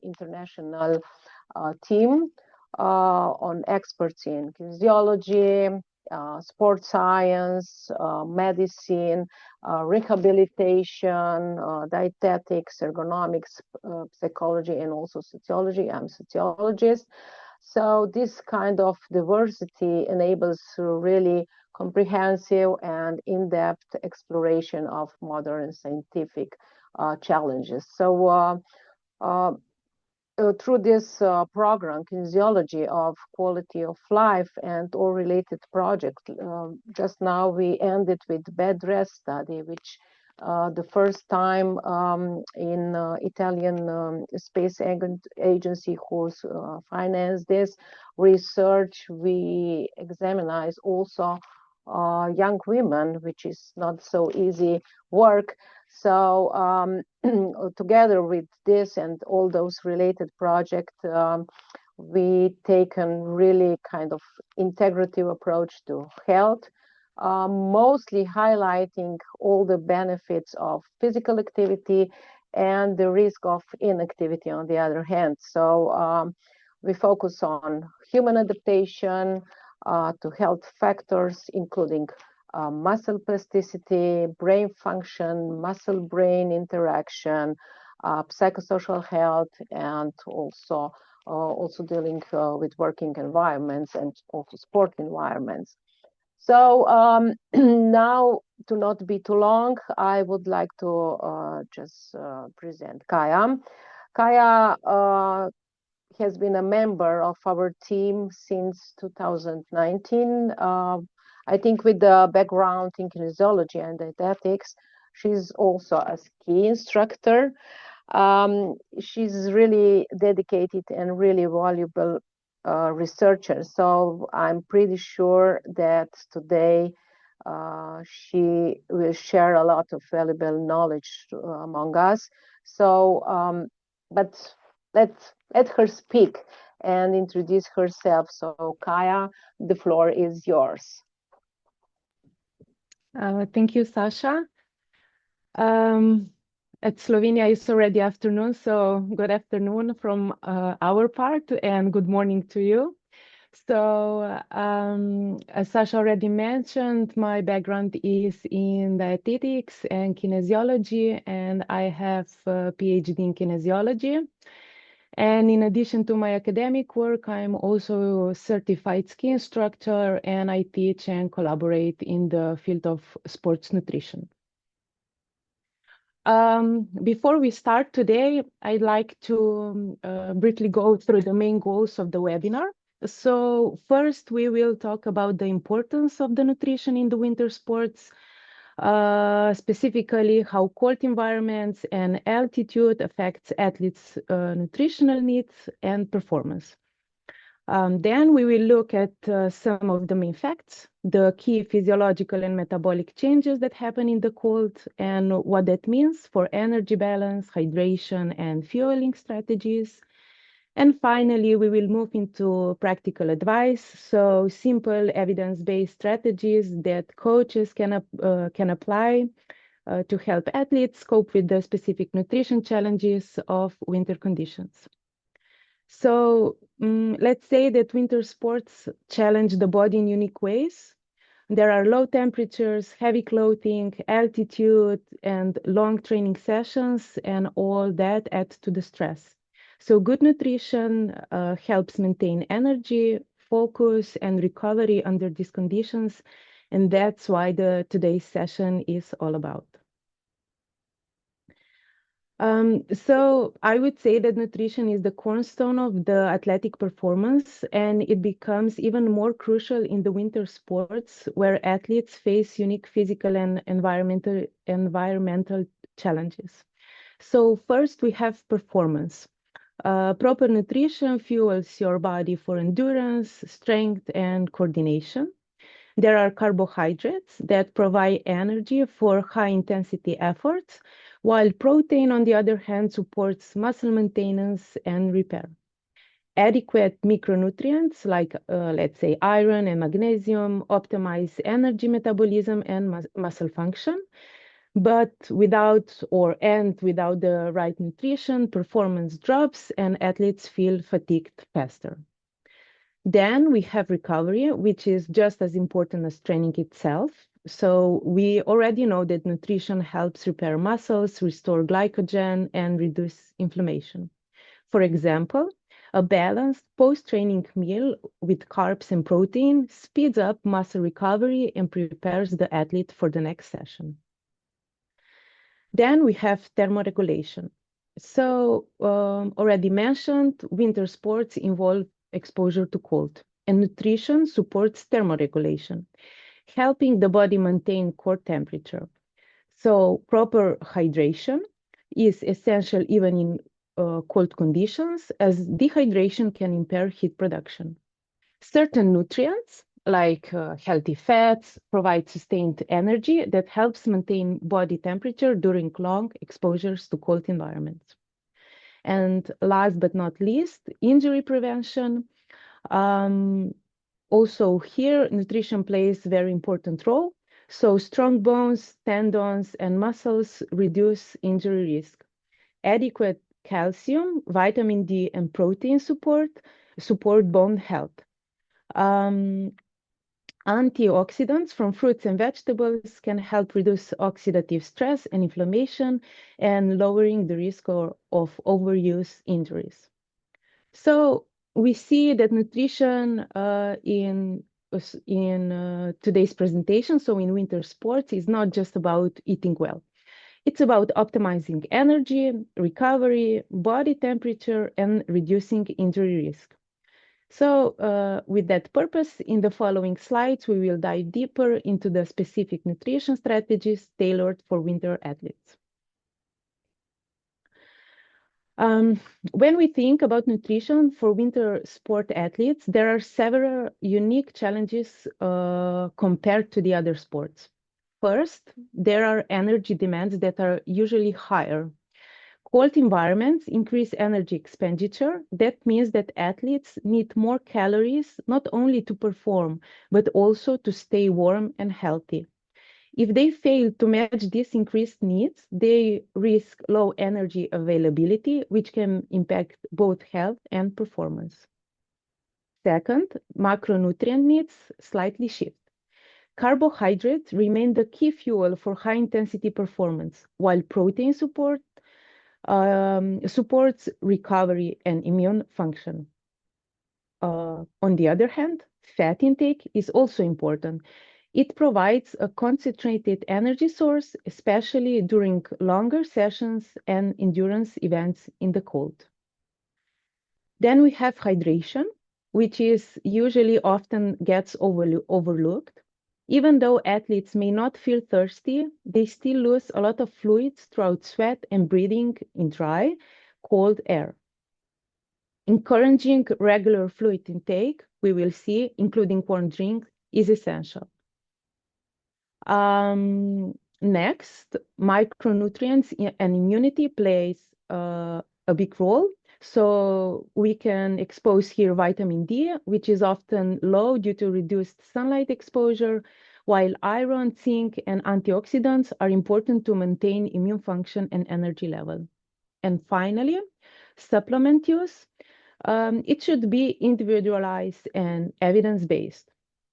international team on experts in kinesiology, sports science, medicine, rehabilitation, dietetics, ergonomics, psychology, and also sociology. I'm a sociologist. So this kind of diversity enables really comprehensive and in-depth exploration of modern scientific challenges. So through this program, Kinesiology of Quality of Life and all related projects, just now we ended with bed rest study, which the first time in Italian space agency who's financed this research, we examine also young women, which is not so easy work. So together with this and all those related projects, we take a really kind of integrative approach to health, mostly highlighting all the benefits of physical activity and the risk of inactivity on the other hand. So we focus on human adaptation to health factors, including muscle plasticity, brain function, muscle-brain interaction, psychosocial health, and also dealing with working environments and also sport environments. So now, to not be too long, I would like to just present Kaja. Kaja has been a member of our team since 2019. I think with the background in kinesiology and dietetics, she's also a ski instructor. She's really dedicated and really valuable researcher. So I'm pretty sure that today she will share a lot of valuable knowledge among us. So, but let her speak and introduce herself. So Kaja, the floor is yours. Thank you, Sasha. At Slovenia, it's already afternoon, so good afternoon from our part and good morning to you. So as Sasha already mentioned, my background is in dietetics and kinesiology, and I have a PhD in kinesiology. And in addition to my academic work, I'm also a certified ski instructor, and I teach and collaborate in the field of sports nutrition. Before we start today, I'd like to briefly go through the main goals of the webinar. So first, we will talk about the importance of the nutrition in the winter sports, specifically how cold environments and altitude affects athletes' nutritional needs and performance. Then we will look at some of the main facts, the key physiological and metabolic changes that happen in the cold and what that means for energy balance, hydration, and fueling strategies. And finally, we will move into practical advice, so simple evidence-based strategies that coaches can apply to help athletes cope with the specific nutrition challenges of winter conditions. So let's say that winter sports challenge the body in unique ways. There are low temperatures, heavy clothing, altitude, and long training sessions, and all that adds to the stress. So good nutrition helps maintain energy, focus, and recovery under these conditions, and that's why today's session is all about. So I would say that nutrition is the cornerstone of the athletic performance, and it becomes even more crucial in the winter sports where athletes face unique physical and environmental challenges. So first we have performance. Proper nutrition fuels your body for endurance, strength, and coordination. There are carbohydrates that provide energy for high-intensity efforts, while protein, on the other hand, supports muscle maintenance and repair. Adequate micronutrients like, let's say, iron and magnesium optimize energy metabolism and muscle function. But without the right nutrition, performance drops and athletes feel fatigued faster. Then we have recovery, which is just as important as training itself. So we already know that nutrition helps repair muscles, restore glycogen, and reduce inflammation. For example, a balanced post-training meal with carbs and protein speeds up muscle recovery and prepares the athlete for the next session. Then we have thermoregulation. So already mentioned, winter sports involve exposure to cold, and nutrition supports thermoregulation, helping the body maintain core temperature. So proper hydration is essential even in cold conditions, as dehydration can impair heat production. Certain nutrients, like healthy fats, provide sustained energy that helps maintain body temperature during long exposures to cold environments. And last but not least, injury prevention. Also here, nutrition plays a very important role. So strong bones, tendons, and muscles reduce injury risk. Adequate calcium, vitamin D, and protein support bone health. Antioxidants from fruits and vegetables can help reduce oxidative stress and inflammation and lowering the risk of overuse injuries. So we see that nutrition in today's presentation, so in winter sports, is not just about eating well. It's about optimizing energy, recovery, body temperature, and reducing injury risk. So with that purpose, in the following slides, we will dive deeper into the specific nutrition strategies tailored for winter athletes. When we think about nutrition for winter sport athletes, there are several unique challenges compared to the other sports. First, there are energy demands that are usually higher. Cold environments increase energy expenditure. That means that athletes need more calories, not only to perform, but also to stay warm and healthy. If they fail to match these increased needs, they risk low energy availability, which can impact both health and performance. Second, macronutrient needs slightly shift. Carbohydrates remain the key fuel for high-intensity performance, while protein supports recovery and immune function. On the other hand, fat intake is also important. It provides a concentrated energy source, especially during longer sessions and endurance events in the cold. Then we have hydration, which is usually often gets overlooked. Even though athletes may not feel thirsty, they still lose a lot of fluids throughout sweat and breathing in dry, cold air. Encouraging regular fluid intake, we will see, including warm drinks, is essential. Next, micronutrients and immunity plays a big role. So we can expose here vitamin D, which is often low due to reduced sunlight exposure, while iron, zinc, and antioxidants are important to maintain immune function and energy level. And finally, supplement use. It should be individualized and evidence-based.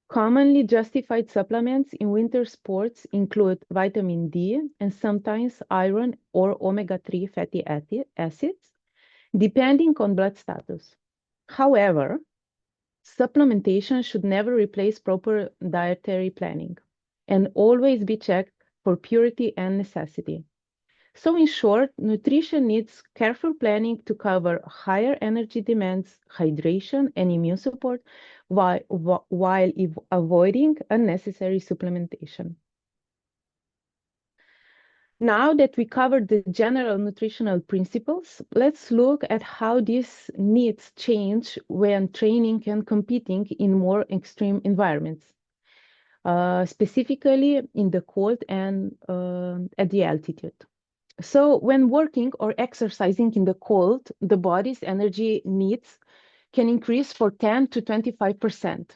Commonly justified supplements in winter sports include vitamin D and sometimes iron or omega-3 fatty acids, depending on blood status. However, supplementation should never replace proper dietary planning and always be checked for purity and necessity. So in short, nutrition needs careful planning to cover higher energy demands, hydration, and immune support while avoiding unnecessary supplementation. Now that we covered the general nutritional principles, let's look at how these needs change when training and competing in more extreme environments, specifically in the cold and at the altitude. So when working or exercising in the cold, the body's energy needs can increase for 10 to 25%.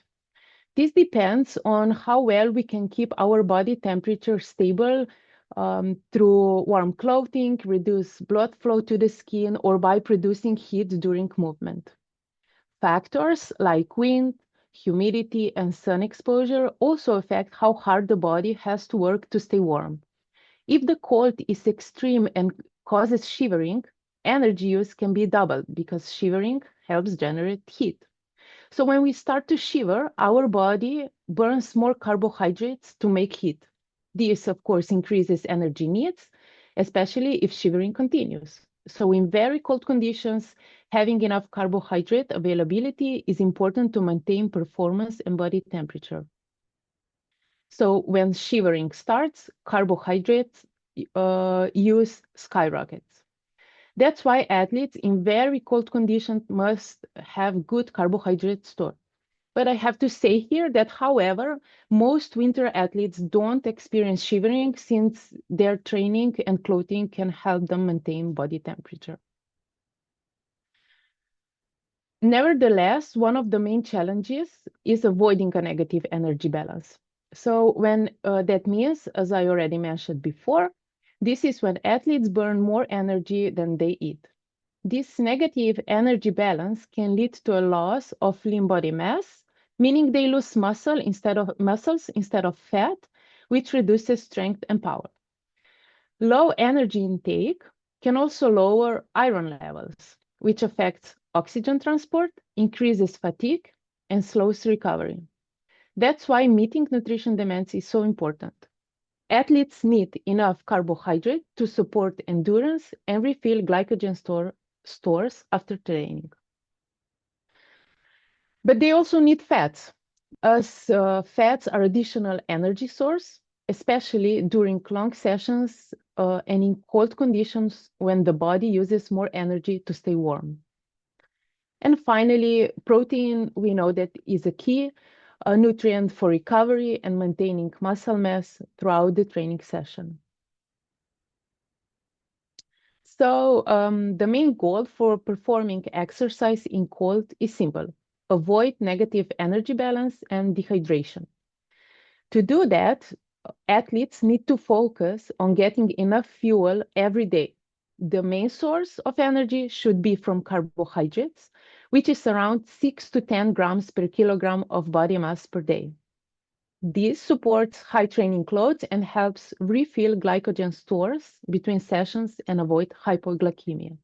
This depends on how well we can keep our body temperature stable through warm clothing, reduce blood flow to the skin, or by producing heat during movement. Factors like wind, humidity, and sun exposure also affect how hard the body has to work to stay warm. If the cold is extreme and causes shivering, energy use can be doubled because shivering helps generate heat. So when we start to shiver, our body burns more carbohydrates to make heat. This, of course, increases energy needs, especially if shivering continues. So in very cold conditions, having enough carbohydrate availability is important to maintain performance and body temperature. So when shivering starts, carbohydrates use skyrockets. That's why athletes in very cold conditions must have good carbohydrate store. But I have to say here that, however, most winter athletes don't experience shivering since their training and clothing can help them maintain body temperature. Nevertheless, one of the main challenges is avoiding a negative energy balance. So that means, as I already mentioned before, this is when athletes burn more energy than they eat. This negative energy balance can lead to a loss of lean body mass, meaning they lose muscles instead of fat, which reduces strength and power. Low energy intake can also lower iron levels, which affects oxygen transport, increases fatigue, and slows recovery. That's why meeting nutrition demands is so important. Athletes need enough carbohydrate to support endurance and refill glycogen stores after training. But they also need fats, as fats are additional energy source, especially during long sessions and in cold conditions when the body uses more energy to stay warm. And finally, protein, we know that is a key nutrient for recovery and maintaining muscle mass throughout the training session. So the main goal for performing exercise in cold is simple: avoid negative energy balance and dehydration. To do that, athletes need to focus on getting enough fuel every day. The main source of energy should be from carbohydrates, which is around 6 to 10 grams per kilogram of body mass per day. This supports high training loads and helps refill glycogen stores between sessions and avoid hypoglycemia.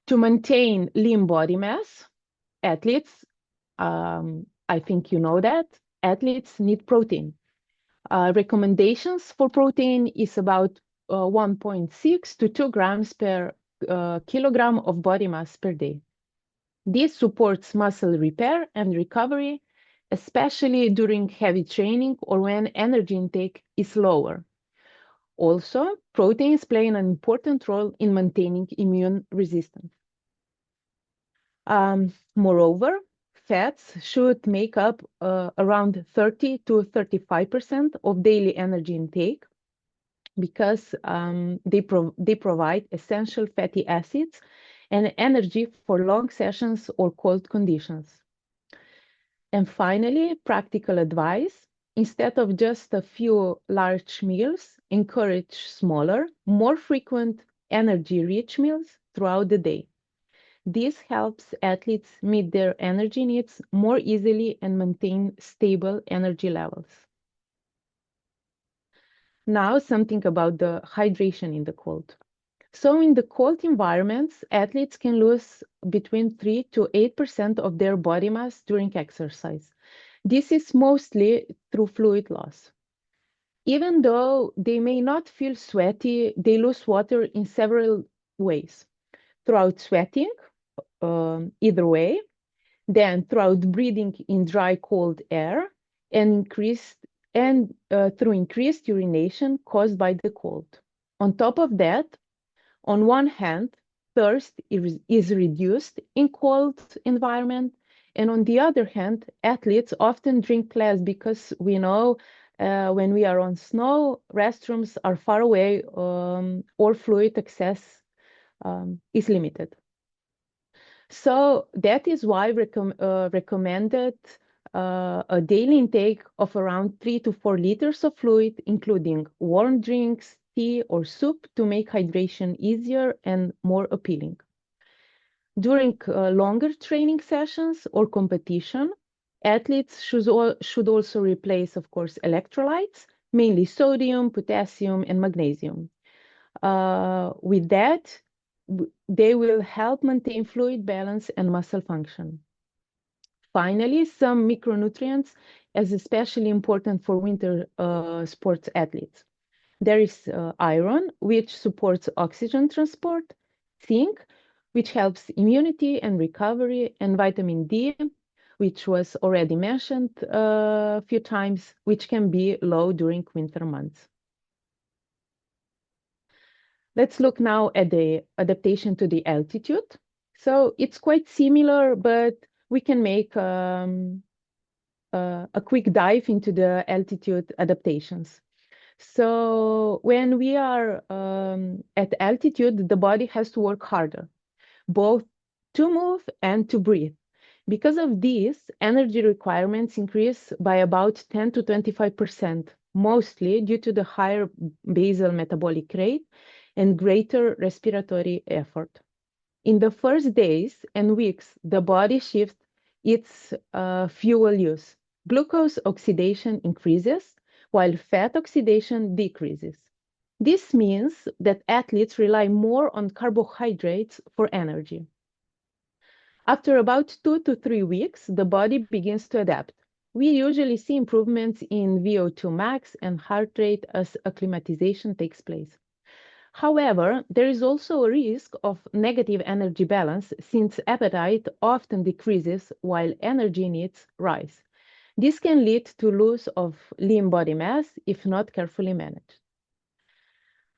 To maintain lean body mass, athletes, I think you know that, athletes need protein. Recommendations for protein is about 1.6 to 2 grams per kilogram of body mass per day. This supports muscle repair and recovery, especially during heavy training or when energy intake is lower. Also, proteins play an important role in maintaining immune resistance. Moreover, fats should make up around 30 to 35% of daily energy intake because they provide essential fatty acids and energy for long sessions or cold conditions. And finally, practical advice: instead of just a few large meals, encourage smaller, more frequent, energy-rich meals throughout the day. This helps athletes meet their energy needs more easily and maintain stable energy levels. Now, something about the hydration in the cold. So in the cold environments, athletes can lose between 3 to 8% of their body mass during exercise. This is mostly through fluid loss. Even though they may not feel sweaty, they lose water in several ways. Throughout sweating, either way, then throughout breathing in dry, cold air, and through increased urination caused by the cold. On top of that, on one hand, thirst is reduced in cold environment, and on the other hand, athletes often drink less because we know when we are on snow, restrooms are far away or fluid access is limited. So that is why recommended a daily intake of around 3 to 4 liters of fluid, including warm drinks, tea, or soup to make hydration easier and more appealing. During longer training sessions or competition, athletes should also replace, of course, electrolytes, mainly sodium, potassium, and magnesium. With that, they will help maintain fluid balance and muscle function. Finally, some micronutrients as especially important for winter sports athletes. There is iron, which supports oxygen transport, zinc, which helps immunity and recovery, and vitamin D, which was already mentioned a few times, which can be low during winter months. Let's look now at the adaptation to the altitude. So it's quite similar, but we can make a quick dive into the altitude adaptations. So when we are at altitude, the body has to work harder, both to move and to breathe. Because of this, energy requirements increase by about 10 to 25%, mostly due to the higher basal metabolic rate and greater respiratory effort. In the first days and weeks, the body shifts its fuel use. Glucose oxidation increases, while fat oxidation decreases. This means that athletes rely more on carbohydrates for energy. After about 2 to 3 weeks, the body begins to adapt. We usually see improvements in VO2 max and heart rate as acclimatization takes place. However, there is also a risk of negative energy balance since appetite often decreases while energy needs rise. This can lead to loss of lean body mass if not carefully managed.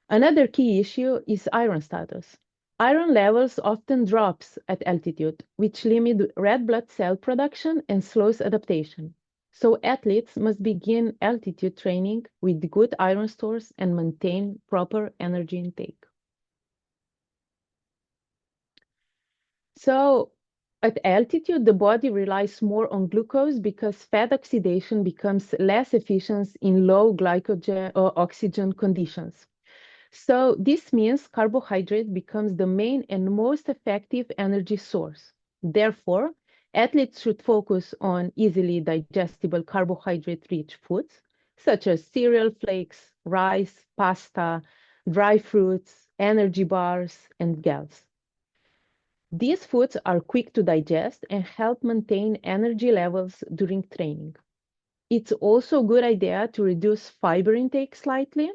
Another key issue is iron status. Iron levels often drops at altitude, which limit red blood cell production and slows adaptation. So athletes must begin altitude training with good iron stores and maintain proper energy intake. So at altitude, the body relies more on glucose because fat oxidation becomes less efficient in low glycogen or oxygen conditions. So this means carbohydrate becomes the main and most effective energy source. Therefore, athletes should focus on easily digestible carbohydrate-rich foods, such as cereal flakes, rice, pasta, dry fruits, energy bars, and gels. These foods are quick to digest and help maintain energy levels during training. It's also a good idea to reduce fiber intake slightly,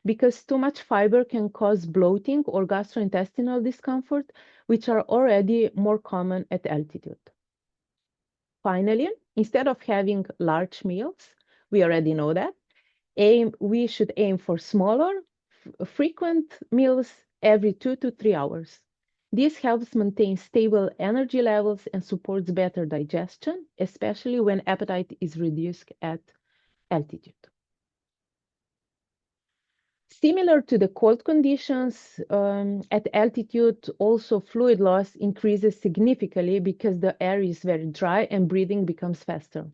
because too much fiber can cause bloating or gastrointestinal discomfort, which are already more common at altitude. Finally, instead of having large meals, we already know that, we should aim for smaller, frequent meals every 2 to 3 hours. This helps maintain stable energy levels and supports better digestion, especially when appetite is reduced at altitude. Similar to the cold conditions, at altitude, also fluid loss increases significantly because the air is very dry and breathing becomes faster.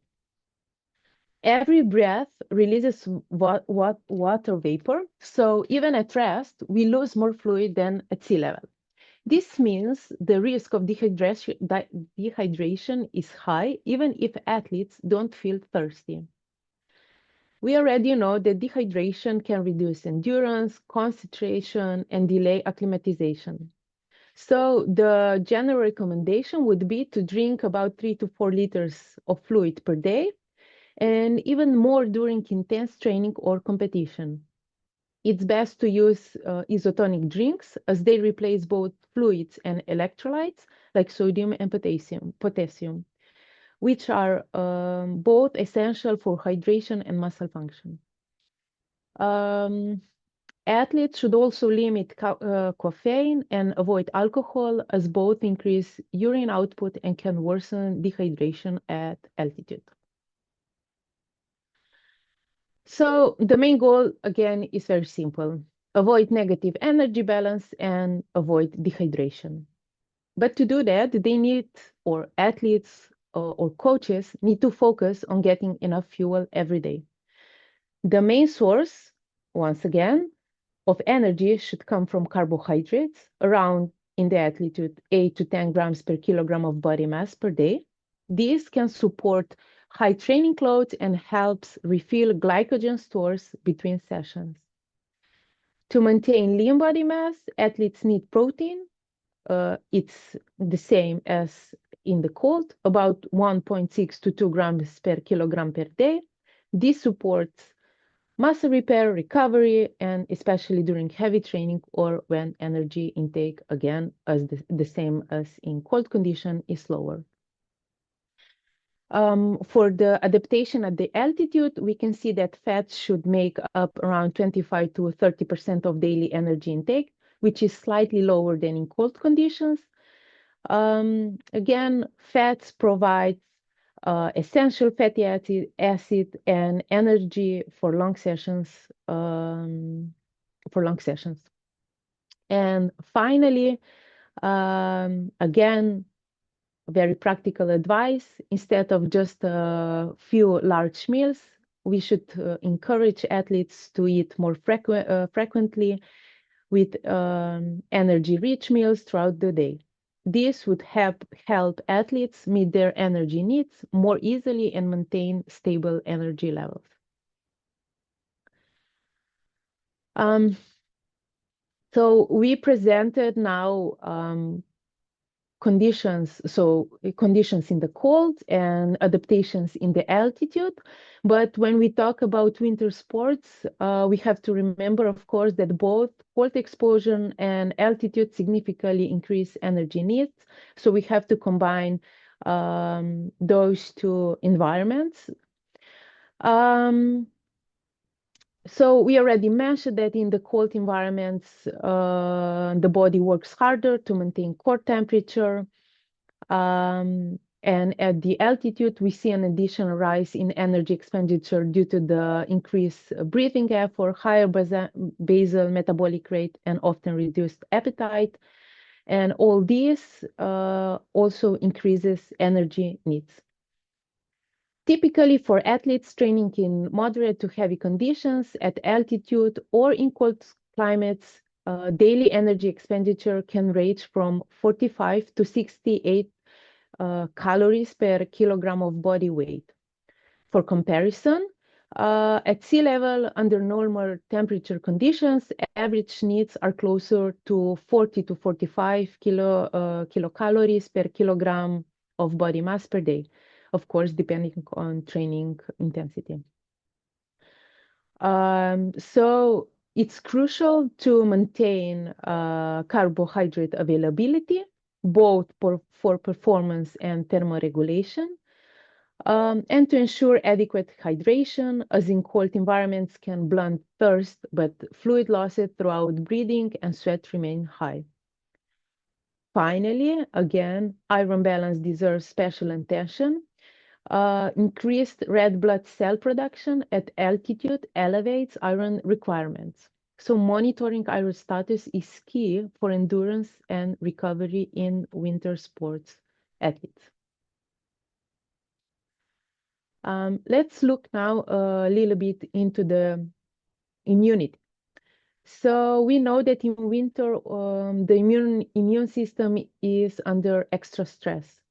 Every breath releases water vapor, so even at rest, we lose more fluid than at sea level. This means the risk of dehydration is high, even if athletes don't feel thirsty. We already know that dehydration can reduce endurance, concentration, and delay acclimatization. So the general recommendation would be to drink about 3 to 4 liters of fluid per day, and even more during intense training or competition. It's best to use isotonic drinks as they replace both fluids and electrolytes like sodium and potassium, which are both essential for hydration and muscle function. Athletes should also limit caffeine and avoid alcohol, as both increase urine output and can worsen dehydration at altitude. So the main goal, again, is very simple. Avoid negative energy balance and avoid dehydration. But to do that, they need, or athletes or coaches need to focus on getting enough fuel every day. The main source, once again, of energy should come from carbohydrates, around in the altitude 8 to 10 grams per kilogram of body mass per day. This can support high training loads and helps refill glycogen stores between sessions. To maintain lean body mass, athletes need protein. It's the same as in the cold, about 1.6 to 2 grams per kilogram per day. This supports muscle repair, recovery, and especially during heavy training or when energy intake, again, as the same as in cold condition, is lower. For the adaptation at the altitude, we can see that fats should make up around 25 to 30% of daily energy intake, which is slightly lower than in cold conditions. Again, fats provide essential fatty acid and energy for long sessions. And finally, again, very practical advice: instead of just a few large meals, we should encourage athletes to eat more frequently with energy-rich meals throughout the day. This would help athletes meet their energy needs more easily and maintain stable energy levels. So we presented now conditions in the cold and adaptations in the altitude. But when we talk about winter sports, we have to remember, of course, that both cold exposure and altitude significantly increase energy needs. So we have to combine those two environments. So we already mentioned that in the cold environments, the body works harder to maintain core temperature. And at the altitude, we see an additional rise in energy expenditure due to the increased breathing effort, higher basal metabolic rate, and often reduced appetite. And all this also increases energy needs. Typically, for athletes training in moderate to heavy conditions at altitude or in cold climates, daily energy expenditure can range from 45 to 68 calories per kilogram of body weight. For comparison, at sea level, under normal temperature conditions, average needs are closer to 40 to 45 kilocalories per kilogram of body mass per day, of course, depending on training intensity. So it's crucial to maintain carbohydrate availability, both for performance and thermoregulation, and to ensure adequate hydration, as in cold environments can blunt thirst, but fluid losses throughout breathing and sweat remain high. Finally, again, iron balance deserves special attention. Increased red blood cell production at altitude elevates iron requirements. So monitoring iron status is key for endurance and recovery in winter sports athletes. Let's look now a little bit into the immunity. So we know that in winter, the immune system is under extra stress.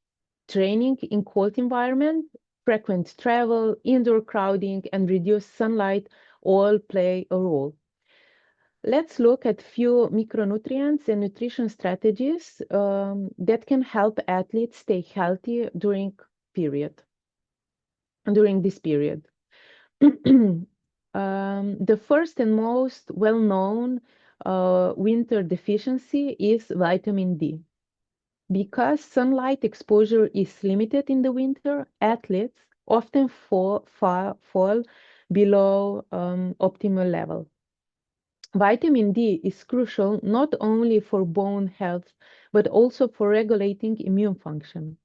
Training in cold environment, frequent travel, indoor crowding, and reduced sunlight all play a role. Let's look at few micronutrients and nutrition strategies that can help athletes stay healthy during this period. The first and most well-known winter deficiency is vitamin D. Because sunlight exposure is limited in the winter, athletes often fall below optimal level. Vitamin D is crucial not only for bone health, but also for regulating immune function.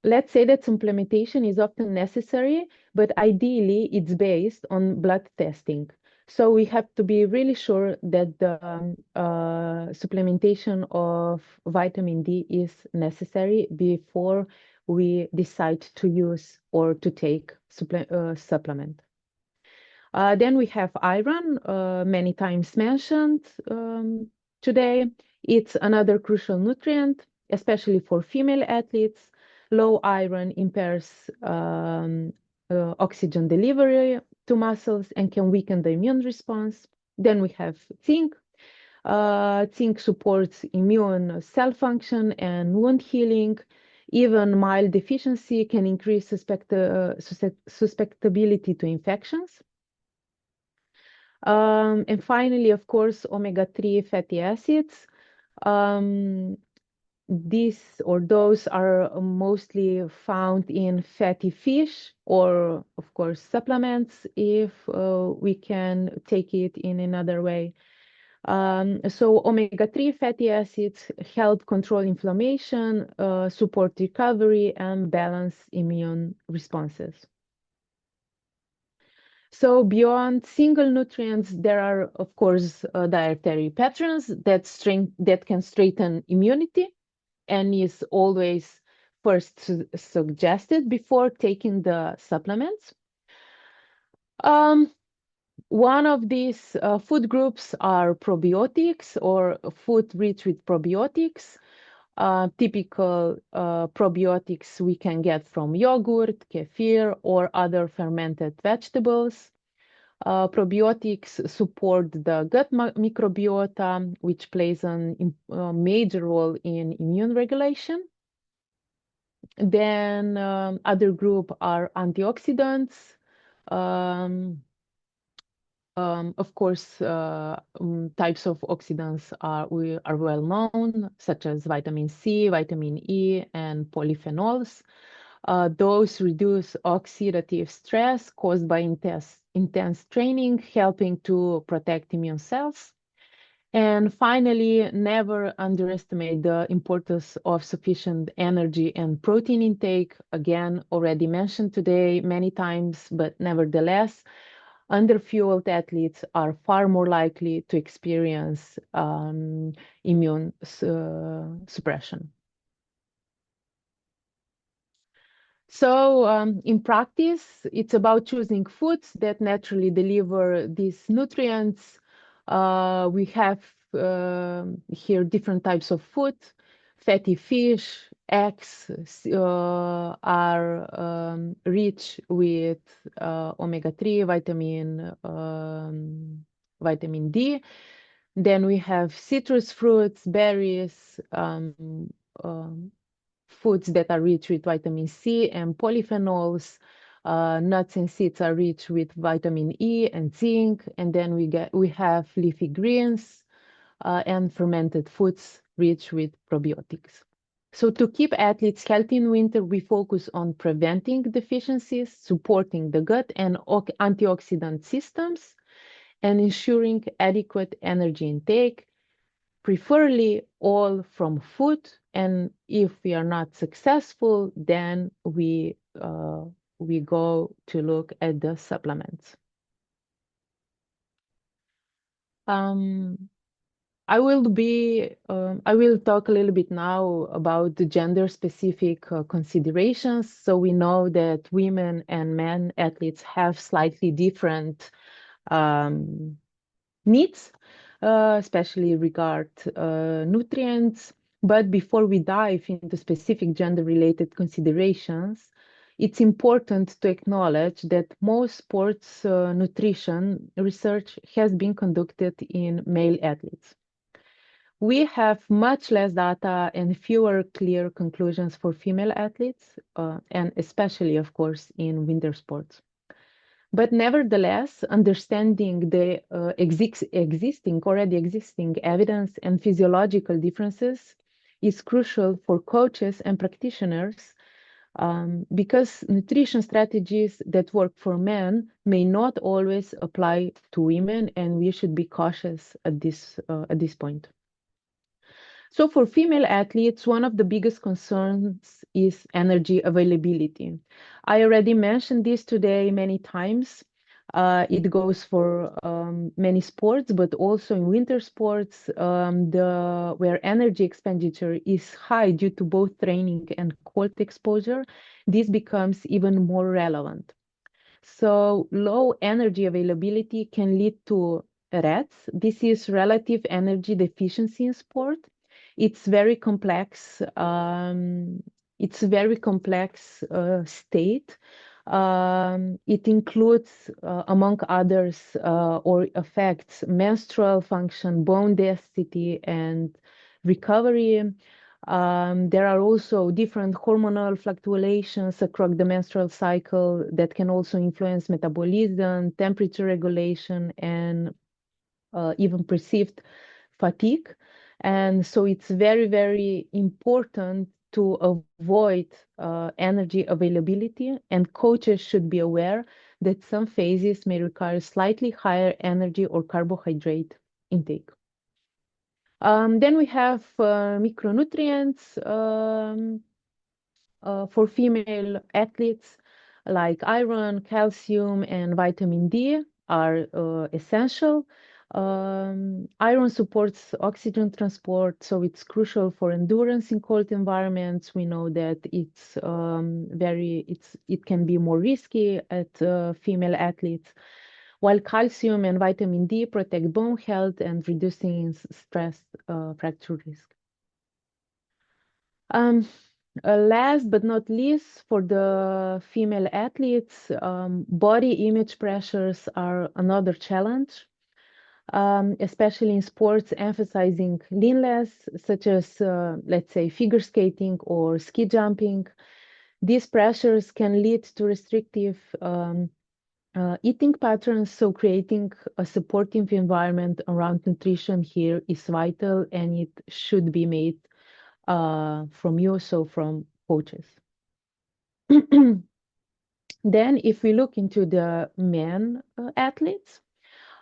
Let's say that supplementation is often necessary, but ideally it's based on blood testing. So we have to be really sure that the supplementation of vitamin D is necessary before we decide to use or to take supplement. Then we have iron, many times mentioned today. It's another crucial nutrient, especially for female athletes. Low iron impairs oxygen delivery to muscles and can weaken the immune response. Then we have zinc. Zinc supports immune cell function and wound healing. Even mild deficiency can increase susceptibility to infections. And finally, of course, omega-3 fatty acids. Those are mostly found in fatty fish or, of course, supplements if we can take it in another way. So omega-3 fatty acids help control inflammation, support recovery, and balance immune responses. So beyond single nutrients, there are, of course, dietary patterns that can strengthen immunity and is always first suggested before taking the supplements. One of these food groups are probiotics or food rich with probiotics. Typical probiotics we can get from yogurt, kefir, or other fermented vegetables. Probiotics support the gut microbiota, which plays a major role in immune regulation. Then other group are antioxidants. Of course, types of oxidants are well known, such as vitamin C, vitamin E, and polyphenols. Those reduce oxidative stress caused by intense training, helping to protect immune cells. And finally, never underestimate the importance of sufficient energy and protein intake. Again, already mentioned today many times, but nevertheless, underfueled athletes are far more likely to experience immune suppression. So in practice, it's about choosing foods that naturally deliver these nutrients. We have here different types of food. Fatty fish, eggs are rich with omega-3, vitamin D. Then we have citrus fruits, berries, foods that are rich with vitamin C and polyphenols. Nuts and seeds are rich with vitamin E and zinc. And then we have leafy greens and fermented foods rich with probiotics. So to keep athletes healthy in winter, we focus on preventing deficiencies, supporting the gut and antioxidant systems, and ensuring adequate energy intake, preferably all from food. And if we are not successful, then we go to look at the supplements. I will talk a little bit now about the gender-specific considerations. So we know that women and men athletes have slightly different needs, especially regard nutrients. But before we dive into specific gender-related considerations, it's important to acknowledge that most sports nutrition research has been conducted in male athletes. We have much less data and fewer clear conclusions for female athletes, and especially, of course, in winter sports. But nevertheless, understanding the already existing evidence and physiological differences is crucial for coaches and practitioners because nutrition strategies that work for men may not always apply to women, and we should be cautious at this point. So for female athletes, one of the biggest concerns is energy availability. I already mentioned this today many times. It goes for many sports, but also in winter sports, where energy expenditure is high due to both training and cold exposure, this becomes even more relevant. So low energy availability can lead to REDS. This is relative energy deficiency in sport. It's very complex. It's a very complex state. It includes, among others, or affects menstrual function, bone density, and recovery. There are also different hormonal fluctuations across the menstrual cycle that can also influence metabolism, temperature regulation, and even perceived fatigue. And so it's very, very important to avoid energy availability, and coaches should be aware that some phases may require slightly higher energy or carbohydrate intake. Then we have micronutrients for female athletes, like iron, calcium, and vitamin D are essential. Iron supports oxygen transport, so it's crucial for endurance in cold environments. We know that it can be more risky at female athletes, while calcium and vitamin D protect bone health and reducing stress fracture risk. Last but not least, for the female athletes, body image pressures are another challenge, especially in sports emphasizing leanness, such as, let's say, figure skating or ski jumping. These pressures can lead to restrictive eating patterns, so creating a supportive environment around nutrition here is vital, and it should be made from you, so from coaches. Then if we look into the men athletes,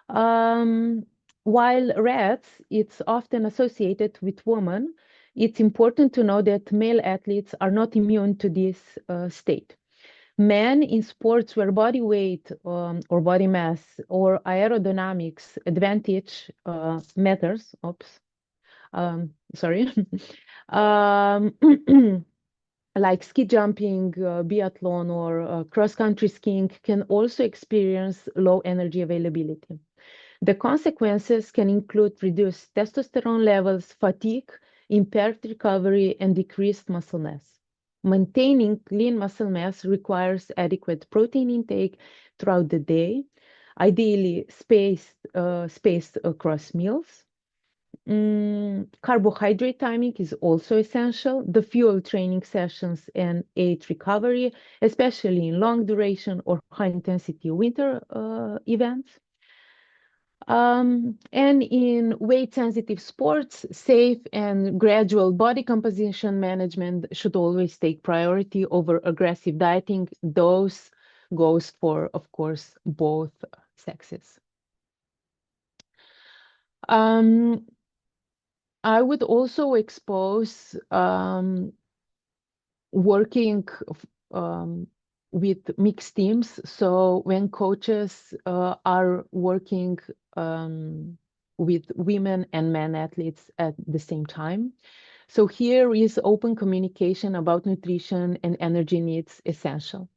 while REDS it's often associated with women, it's important to know that male athletes are not immune to this state. Men in sports where body weight or body mass or aerodynamics advantage matters, sorry, like ski jumping, biathlon, or cross-country skiing can also experience low energy availability. The consequences can include reduced testosterone levels, fatigue, impaired recovery, and decreased muscle mass. Maintaining lean muscle mass requires adequate protein intake throughout the day, ideally spaced across meals. Carbohydrate timing is also essential. The fuel training sessions and aid recovery, especially in long duration or high intensity winter events. And in weight sensitive sports, safe and gradual body composition management should always take priority over aggressive dieting. Those goes for, of course, both sexes. I would also expose working with mixed teams. So when coaches are working with women and men athletes at the same time. So here is open communication about nutrition and energy needs essential.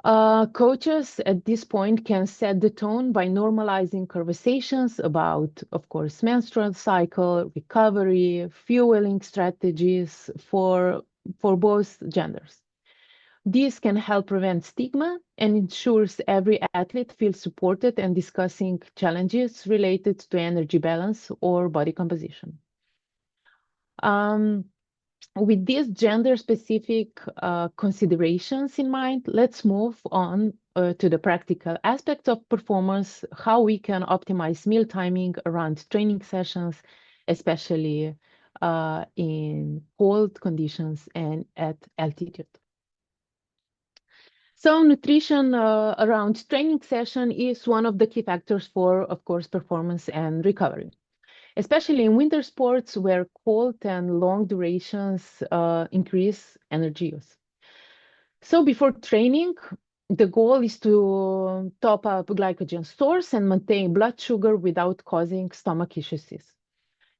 Coaches at this point can set the tone by normalizing conversations about, of course, menstrual cycle, recovery, fueling strategies for both genders. This can help prevent stigma and ensures every athlete feels supported and discussing challenges related to energy balance or body composition. With these gender-specific considerations in mind, let's move on to the practical aspects of performance, how we can optimize meal timing around training sessions, especially in cold conditions and at altitude. So nutrition around training session is one of the key factors for, of course, performance and recovery, especially in winter sports where cold and long durations increase energy use. So before training, the goal is to top up glycogen stores and maintain blood sugar without causing stomach issues.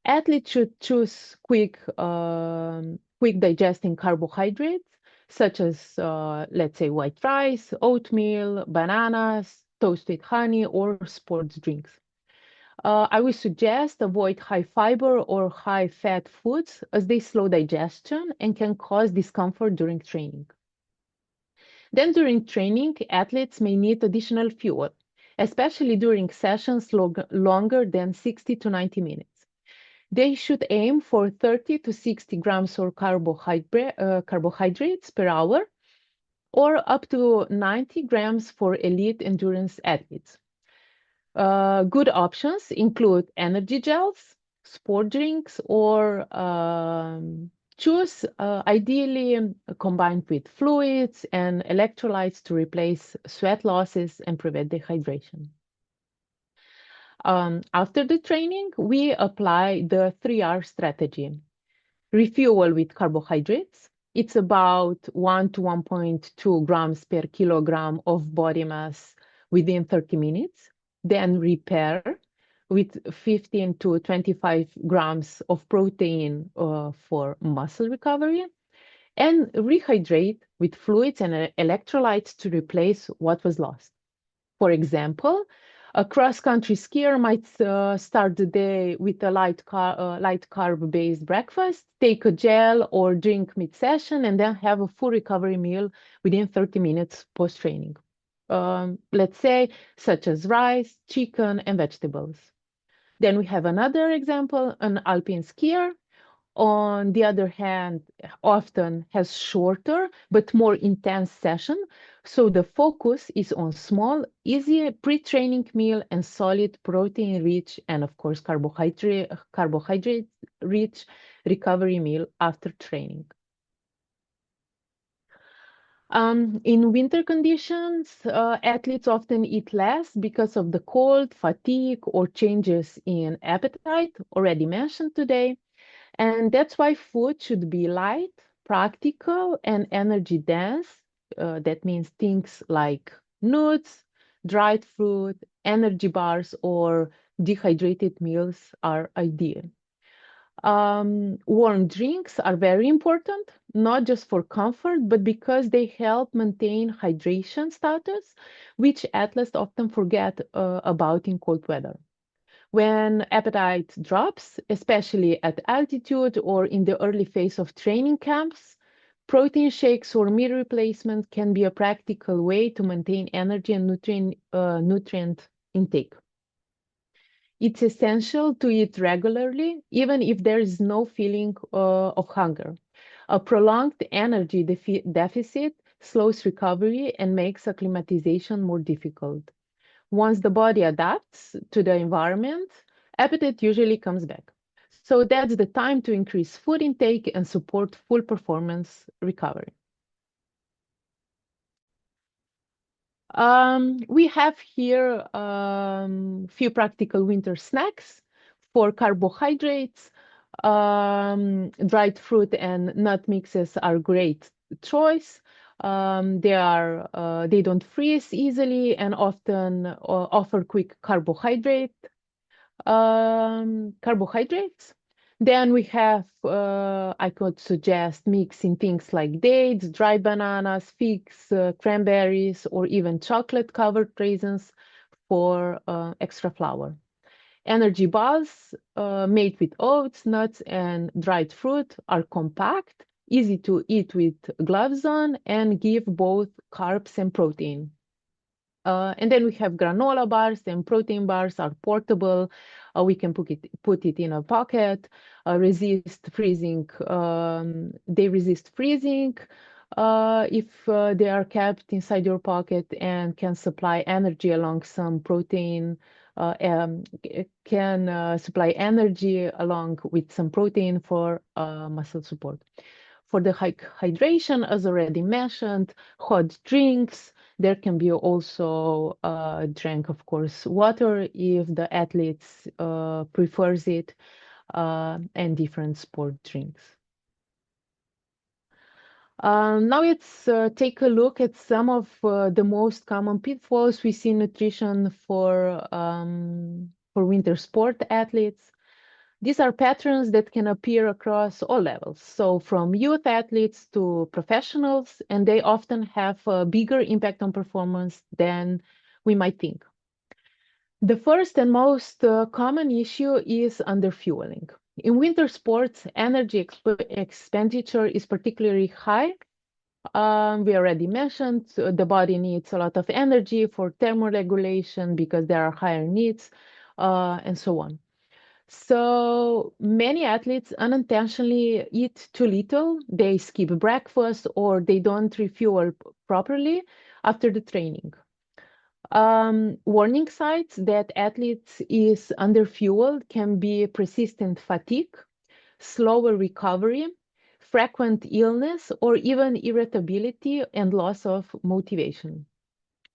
Athletes should choose quick digesting carbohydrates, such as, let's say, white rice, oatmeal, bananas, toast with honey, or sports drinks. I would suggest avoid high fiber or high fat foods as they slow digestion and can cause discomfort during training. Then during training, athletes may need additional fuel, especially during sessions longer than 60 to 90 minutes. They should aim for 30 to 60 grams of carbohydrates per hour, or up to 90 grams for elite endurance athletes. Good options include energy gels, sport drinks, or choose ideally combined with fluids and electrolytes to replace sweat losses and prevent dehydration. After the training, we apply the 3R strategy. Refuel with carbohydrates. It's about 1 to 1.2 grams per kilogram of body mass within 30 minutes. Then repair with 15 to 25 grams of protein for muscle recovery. And rehydrate with fluids and electrolytes to replace what was lost. For example, a cross-country skier might start the day with a light carb-based breakfast, take a gel or drink mid-session, and then have a full recovery meal within 30 minutes post-training. Let's say, such as rice, chicken, and vegetables. Then we have another example, an alpine skier. On the other hand, often has shorter but more intense session. So the focus is on small, easy pre-training meal and solid protein-rich and of course carbohydrate-rich recovery meal after training. In winter conditions, athletes often eat less because of the cold, fatigue, or changes in appetite, already mentioned today. And that's why food should be light, practical, and energy dense. That means things like nuts, dried fruit, energy bars, or dehydrated meals are ideal. Warm drinks are very important, not just for comfort, but because they help maintain hydration status, which athletes often forget about in cold weather. When appetite drops, especially at altitude or in the early phase of training camps, protein shakes or meal replacement can be a practical way to maintain energy and nutrient intake. It's essential to eat regularly, even if there is no feeling of hunger. A prolonged energy deficit slows recovery and makes acclimatization more difficult. Once the body adapts to the environment, appetite usually comes back. So that's the time to increase food intake and support full performance recovery. We have here few practical winter snacks for carbohydrates. Dried fruit and nut mixes are great choice. They don't freeze easily and often offer quick carbohydrates. Then we have, I could suggest mixing things like dates, dried bananas, figs, cranberries, or even chocolate-covered raisins for extra flour. Energy bars made with oats, nuts, and dried fruit are compact, easy to eat with gloves on, and give both carbs and protein. And then we have granola bars, and protein bars are portable. We can put it in a pocket, resist freezing. They resist freezing if they are kept inside your pocket and can supply energy along some protein, can supply energy along with some protein for muscle support. For the hydration, as already mentioned, hot drinks. There can be also drink, of course, water if the athletes prefers it, and different sport drinks. Now let's take a look at some of the most common pitfalls we see in nutrition for winter sport athletes. These are patterns that can appear across all levels, so from youth athletes to professionals, and they often have a bigger impact on performance than we might think. The first and most common issue is underfueling. In winter sports, energy expenditure is particularly high. We already mentioned the body needs a lot of energy for thermoregulation because there are higher needs, and so on. So many athletes unintentionally eat too little, they skip breakfast, or they don't refuel properly after the training. Warning signs that athletes is underfueled can be persistent fatigue, slower recovery, frequent illness, or even irritability and loss of motivation.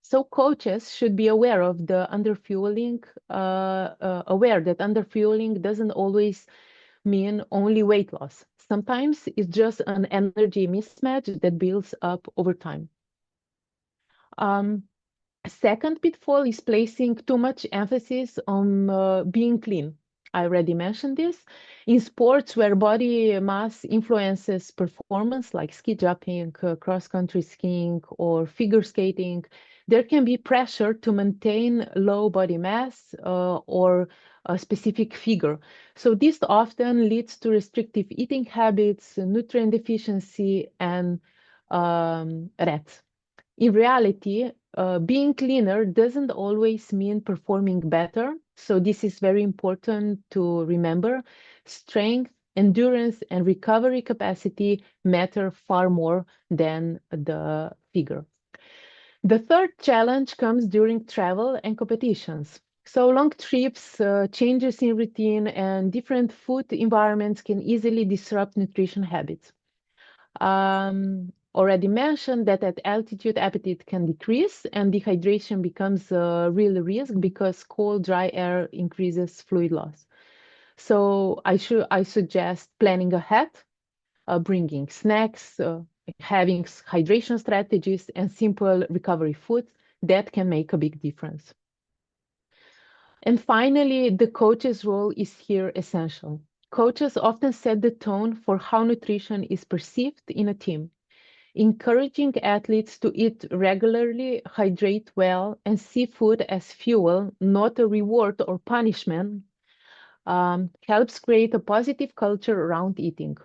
So coaches should be aware of the underfueling, aware that underfueling doesn't always mean only weight loss. Sometimes it's just an energy mismatch that builds up over time. A second pitfall is placing too much emphasis on being clean. I already mentioned this. In sports where body mass influences performance, like ski jumping, cross-country skiing, or figure skating, there can be pressure to maintain low body mass or a specific figure. So this often leads to restrictive eating habits, nutrient deficiency, and RETs. In reality, being cleaner doesn't always mean performing better. So this is very important to remember. Strength, endurance, and recovery capacity matter far more than the figure. The third challenge comes during travel and competitions. So long trips, changes in routine, and different food environments can easily disrupt nutrition habits. Already mentioned that at altitude appetite can decrease and dehydration becomes a real risk because cold, dry air increases fluid loss. So I suggest planning ahead, bringing snacks, having hydration strategies, and simple recovery foods that can make a big difference. And finally, the coach's role is here essential. Coaches often set the tone for how nutrition is perceived in a team. Encouraging athletes to eat regularly, hydrate well, and see food as fuel, not a reward or punishment, helps create a positive culture around eating.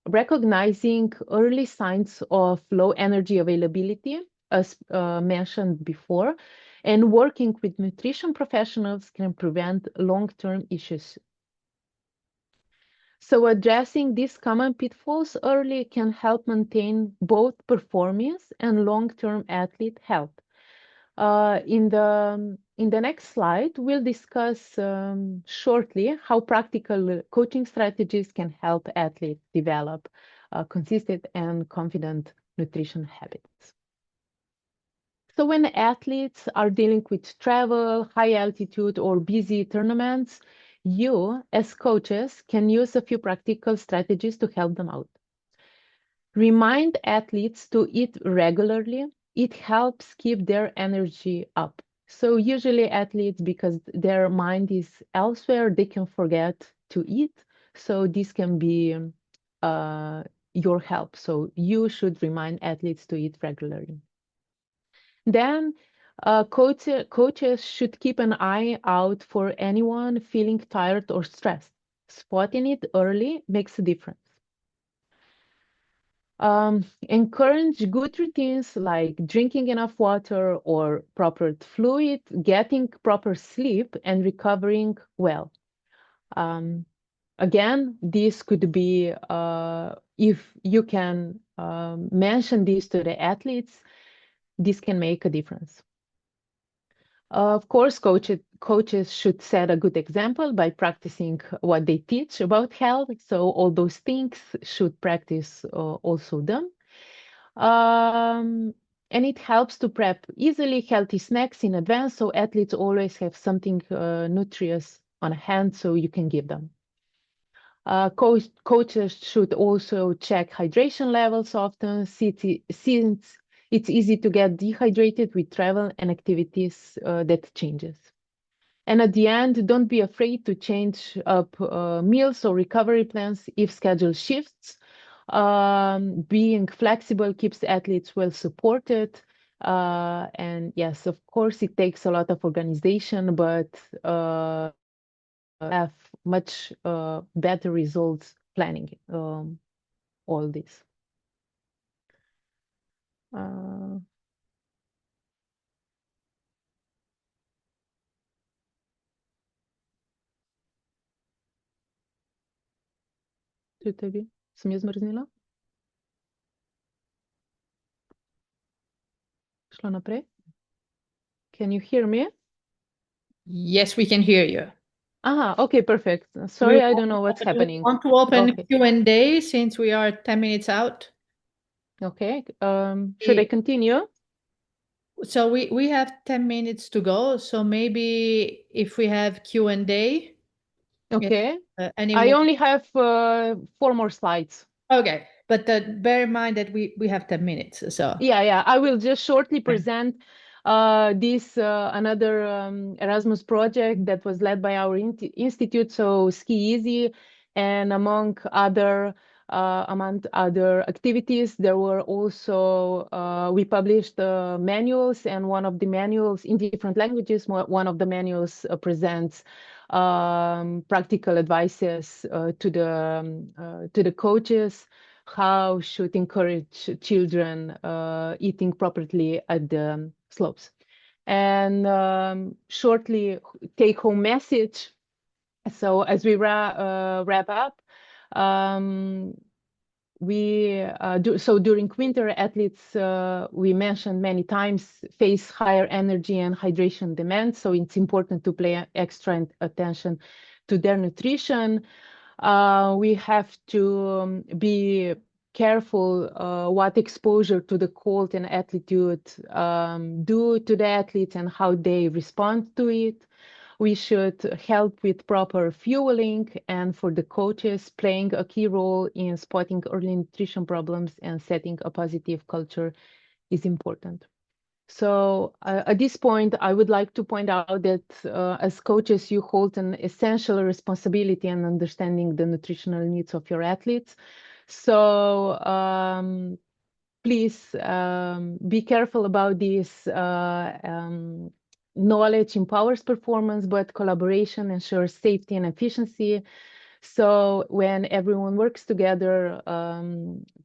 Recognizing early signs of low energy availability, as mentioned before, and working with nutrition professionals can prevent long-term issues. So addressing these common pitfalls early can help maintain both performance and long-term athlete health. In the next slide, we'll discuss shortly how practical coaching strategies can help athletes develop consistent and confident nutrition habits. So when athletes are dealing with travel, high altitude, or busy tournaments, you, as coaches, can use a few practical strategies to help them out. Remind athletes to eat regularly. It helps keep their energy up. So usually athletes, because their mind is elsewhere, they can forget to eat. So this can be your help. So you should remind athletes to eat regularly. Then coaches should keep an eye out for anyone feeling tired or stressed. Spotting it early makes a difference. Encourage good routines like drinking enough water or proper fluid, getting proper sleep, and recovering well. Again, this could be, if you can mention this to the athletes, this can make a difference. Of course, coaches should set a good example by practicing what they teach about health. So all those things should practice also them. And it helps to prep easily healthy snacks in advance, so athletes always have something nutritious on hand so you can give them. Coaches should also check hydration levels often, since it's easy to get dehydrated with travel and activities that changes. And at the end, don't be afraid to change up meals or recovery plans if schedule shifts. Being flexible keeps athletes well supported. And yes, of course, it takes a lot of organization, but have much better results planning all this. Съм я змръзнила? Шла напред? Can you hear me? Yes, we can hear you. Okay, perfect. Sorry, I don't know what's happening. Want to open Q&A since we are 10 minutes out? Okay. Should I continue? So we have 10 minutes to go. So maybe if we have Q&A. Okay. I only have 4 more slides. Okay, but bear in mind that we have 10 minutes. So yeah, I will just shortly present this another Erasmus project that was led by our institute, so Ski Easy, and among other activities, there were also we published manuals, and one of the manuals in different languages. One of the manuals presents practical advices to the coaches. How should encourage children eating properly at the slopes. And shortly take-home message. So as we wrap up, during winter, athletes, we mentioned many times, face higher energy and hydration demands. So it's important to pay extra attention to their nutrition. We have to be careful what exposure to the cold and altitude do to the athletes and how they respond to it. We should help with proper fueling, and for the coaches, playing a key role in spotting early nutrition problems and setting a positive culture is important. So at this point, I would like to point out that as coaches, you hold an essential responsibility in understanding the nutritional needs of your athletes. So please be careful about this. Knowledge empowers performance, but collaboration ensures safety and efficiency. So when everyone works together,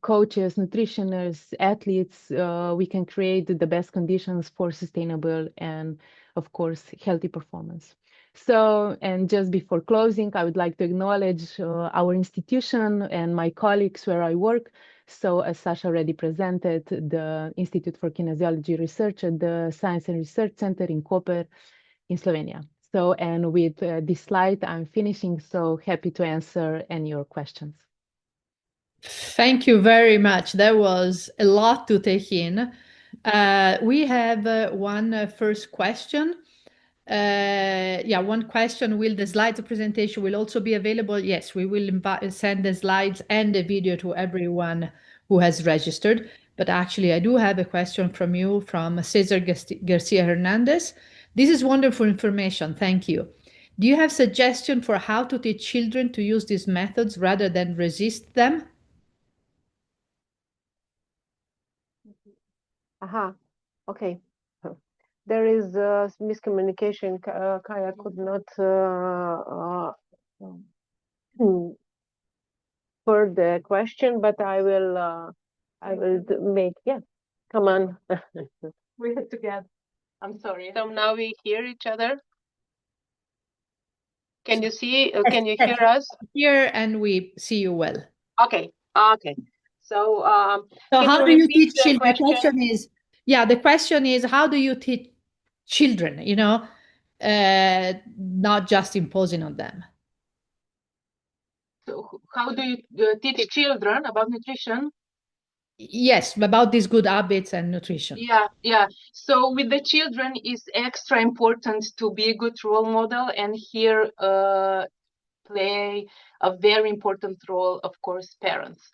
coaches, nutritionists, athletes, we can create the best conditions for sustainable and, of course, healthy performance. So, and just before closing, I would like to acknowledge our institution and my colleagues where I work. So as Sasha already presented, the Institute for Kinesiology Research at the Science and Research Center in Koper in Slovenia. So, and with this slide, I'm finishing, so happy to answer any of your questions. Thank you very much. That was a lot to take in. We have one first question. One question, will the slides presentation will also be available? Yes, we will send the slides and the video to everyone who has registered. But actually, I do have a question from you, from Cesar Garcia Hernandez. This is wonderful information. Thank you. Do you have suggestion for how to teach children to use these methods rather than resist them? Okay. There is miscommunication. Kaja could not for the question, but I will make, come on. We have to get, I'm sorry. So now we hear each other. Can you see, can you hear us? Here, and we see you well. Okay. So how do you teach children? The question is, how do you teach children, not just imposing on them? So how do you teach children about nutrition? Yes, about these good habits and nutrition. Yeah. So with the children, it's extra important to be a good role model. And here play a very important role, of course, parents.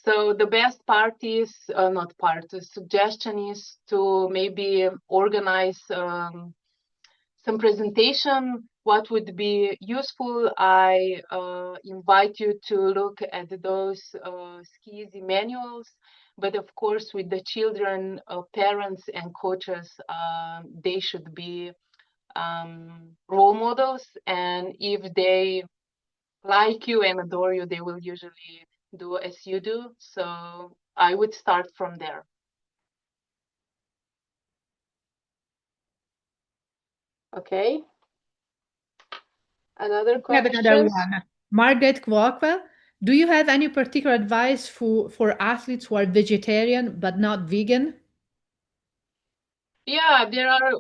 So the best part is, not part, the suggestion is to maybe organize some presentation. What would be useful? I invite you to look at those skis manuals, but of course with the children, parents and coaches, they should be role models, and if they like you and adore you, they will usually do as you do. So I would start from there. Okay. Another We have question? another one. Margaret Kwakwa, do you have any particular advice for athletes who are vegetarian but not vegan? Yeah, there are,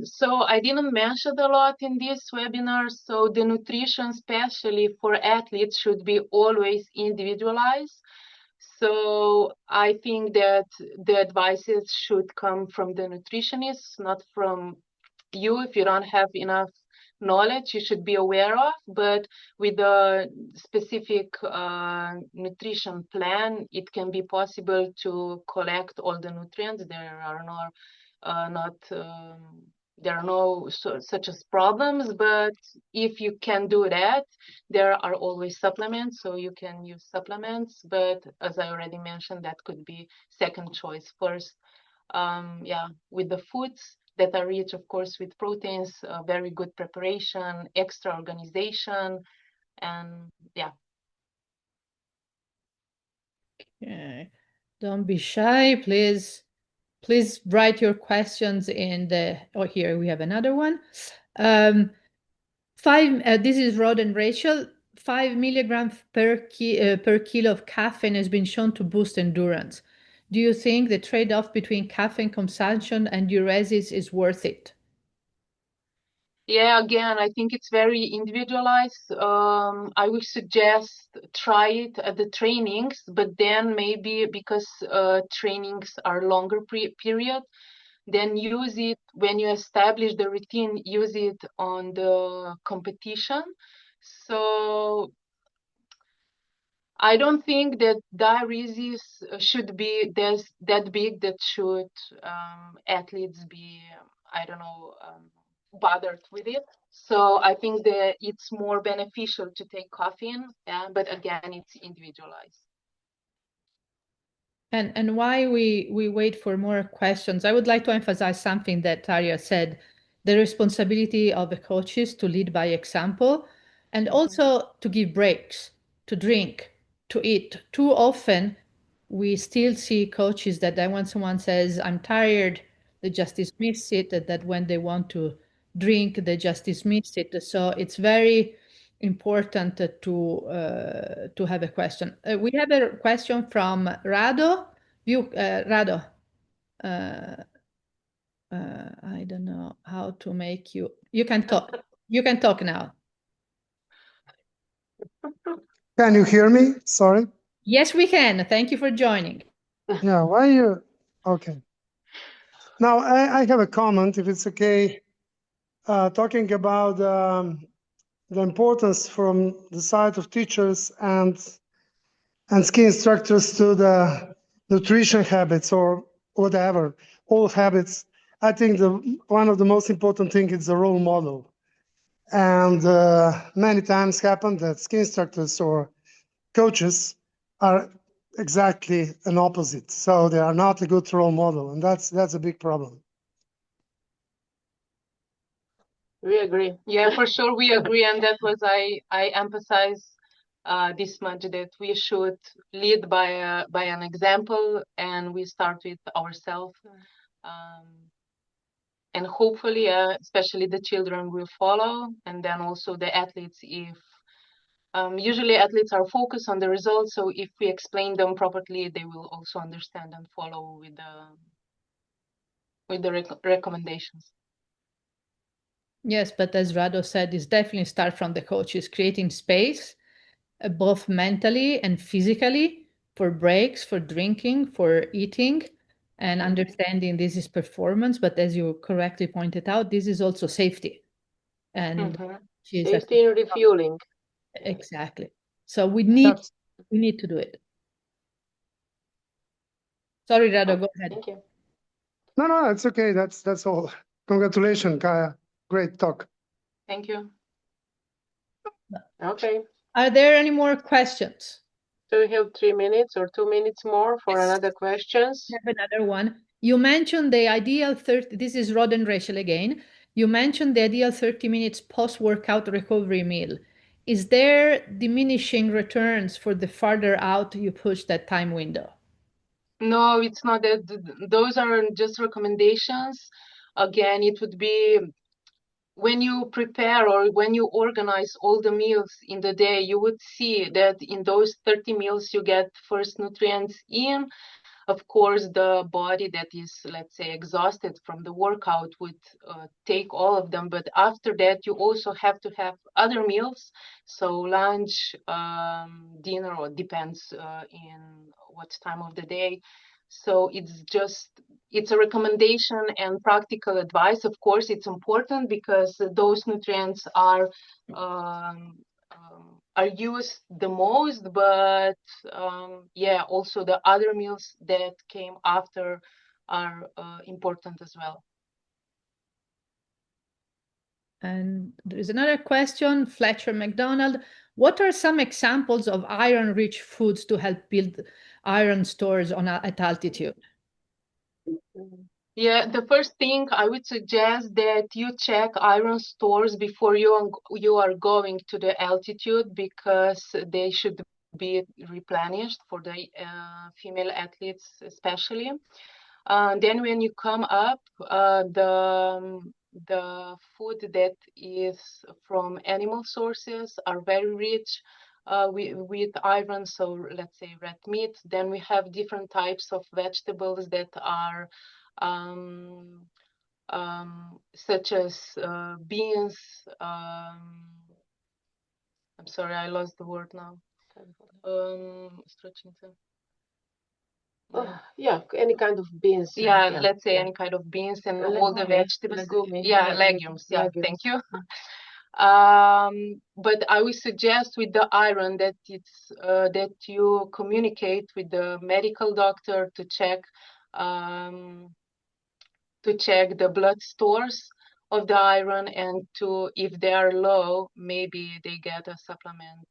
so I didn't mention a lot in this webinar. So the nutrition, especially for athletes, should be always individualized. So I think that the advices should come from the nutritionists, not from you. If you don't have enough knowledge, you should be aware of, but with a specific nutrition plan, it can be possible to collect all the nutrients. There are no such as problems, but if you can do that, there are always supplements, so you can use supplements, but as I already mentioned, that could be second choice. First, yeah, with the foods that are rich, of course, with proteins, very good preparation, extra organization, and yeah. Okay. Don't be shy, please. Please write your questions in the, oh, here we have another one. This is Rod and Rachel. 5 milligrams per kilo of caffeine has been shown to boost endurance. Do you think the trade-off between caffeine consumption and diuresis is worth it? Yeah, again, I think it's very individualized. I would suggest try it at the trainings, but then maybe because trainings are longer period, then use it when you establish the routine, use it on the competition. So I don't think that diuresis should be that big that should athletes be, I don't know, bothered with it. So I think that it's more beneficial to take caffeine, but again, it's individualized. And while we wait for more questions, I would like to emphasize something that Tarja said, the responsibility of the coaches to lead by example and also to give breaks, to drink, to eat. Too often, we still see coaches that then when someone says, I'm tired, they just dismiss it, that when they want to drink, they just dismiss it. So it's very important to have a question. We have a question from Rado. Rado, I don't know how to make you. You can talk. You can talk now. Can you hear me? Sorry. Yes, we can. Thank you for joining. Yeah. Why you? Okay. Now I have a comment, if it's okay, talking about the importance from the side of teachers and ski instructors to the nutrition habits or whatever, all habits. I think one of the most important thing is the role model. And many times happen that ski instructors or coaches are exactly an opposite. So they are not a good role model, and that's a big problem. We agree. Yeah, for sure, we agree, and that was I emphasize this much, that we should lead by an example, and we start with ourselves, and hopefully, especially the children will follow, and then also the athletes. If usually athletes are focused on the results, so if we explain them properly, they will also understand and follow with the recommendations. Yes, but as Rado said, it's definitely start from the coaches, creating space, both mentally and physically, for breaks, for drinking, for eating, and understanding this is performance. But as you correctly pointed out, this is also safety. And Safety and refueling. Exactly. So we need to do it. Sorry, Rado, go ahead. Thank you. No, it's okay. That's all. Congratulations, Kaja. Great talk. Thank you. Okay. Are there any more questions? So we have 3 minutes or 2 minutes more for another questions. I have another one. You mentioned the ideal 30, this is Rod and Rachel again. You mentioned the ideal 30 minutes post-workout recovery meal. Is there diminishing returns for the farther out you push that time window? No, it's not that. Those are just recommendations. Again, it would be when you prepare or when you organize all the meals in the day, you would see that in those 30 meals you get first nutrients in. Of course, the body that is, let's say, exhausted from the workout would take all of them. But after that, you also have to have other meals. So lunch, dinner, or depends in what time of the day. So it's a recommendation and practical advice. Of course, it's important because those nutrients are used the most, but yeah, also the other meals that came after are important as well. And there is another question, Fletcher McDonald. What are some examples of iron-rich foods to help build iron stores at altitude? Yeah, the first thing I would suggest that you check iron stores before you are going to the altitude, because they should be replenished for the female athletes especially. Then when you come up, the food that is from animal sources are very rich with iron. So let's say red meat. Then we have different types of vegetables that are such as beans. I'm sorry, I lost the word now. Yeah, any kind of beans. Yeah, let's say any kind of beans and all the vegetables. Yeah, legumes. Yeah, thank you. But I would suggest with the iron that it's that you communicate with the medical doctor to check the blood stores of the iron, and if they are low, maybe they get a supplement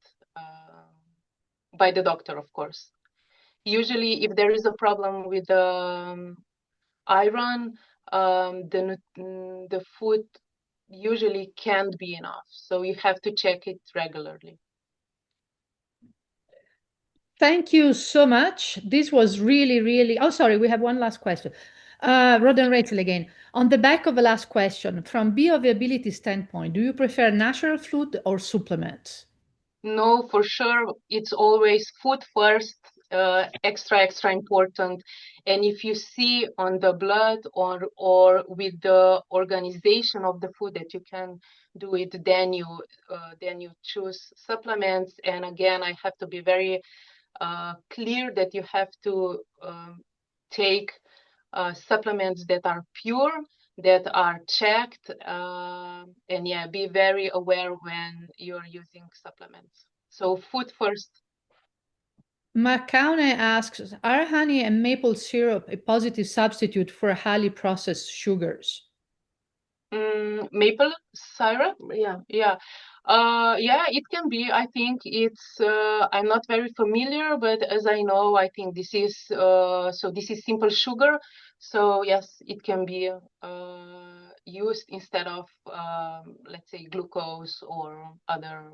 by the doctor, of course. Usually, if there is a problem with the iron, the food usually can't be enough. So you have to check it regularly. Thank you so much. This was really, really... Oh, sorry, we have one last question. Rod and Rachel again. On the back of the last question, from bioavailability standpoint, do you prefer natural food or supplements? No, for sure, it's always food first, extra important. And if you see on the blood or with the organization of the food that you can do it, then you choose supplements. And again, I have to be very clear that you have to take supplements that are pure, that are checked, and yeah, be very aware when you're using supplements. So food first. Macaune asks, are honey and maple syrup a positive substitute for highly processed sugars? Maple syrup? Yeah. Yeah, it can be. I think it's, I'm not very familiar, but as I know, I think this is, this is simple sugar. So yes, it can be used instead of, let's say, glucose or other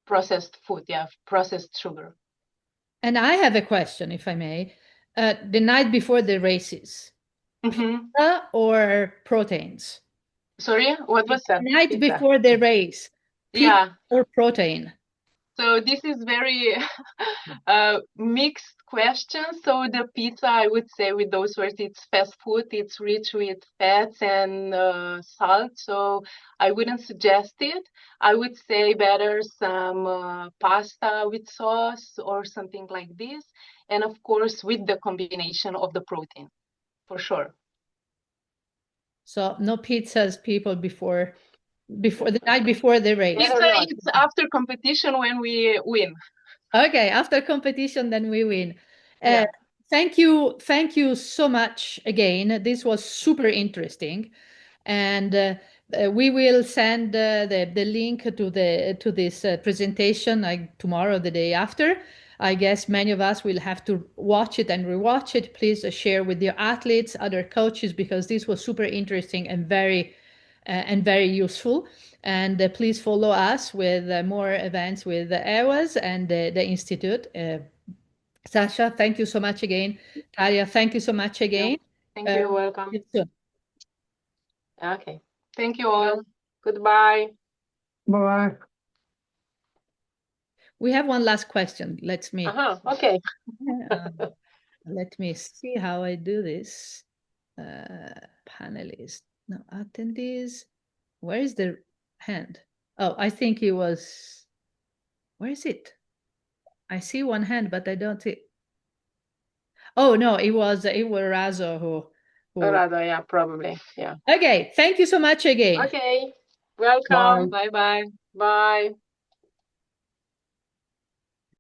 processed food. Yeah, processed sugar. And I have a question, if I may. The night before the races, pizza or proteins? Sorry, what was that? The night before the race, pizza or protein? So this is very mixed question. So the pizza, I would say with those words, it's fast food. It's rich with fats and salt. So I wouldn't suggest it. I would say better some pasta with sauce or something like this. And of course, with the combination of the protein, for sure. So no pizzas, people, before before the night before the race. It's after competition when we win. Okay, after competition, then we win. Yeah. Thank you so much again. This was super interesting, and we will send the link to this presentation like tomorrow, the day after. I guess many of us will have to watch it and rewatch it. Please share with your athletes, other coaches, because this was super interesting and very useful. And please follow us with more events with the EWAS and the Institute. Sasha, thank you so much again. Kaja, thank you so much again. Thank you. You're welcome. See you soon. Okay. Thank you all. Goodbye. Bye-bye. We have one last question. Okay. Let me see how I do this. Panelists, no, attendees. Where is the hand? Oh, I think it was. Where is it? I see one hand, but I don't see. Oh no, it was Razo who. Rado, yeah, probably. Yeah. Okay, thank you so much again. Okay. Welcome. Bye bye. Bye.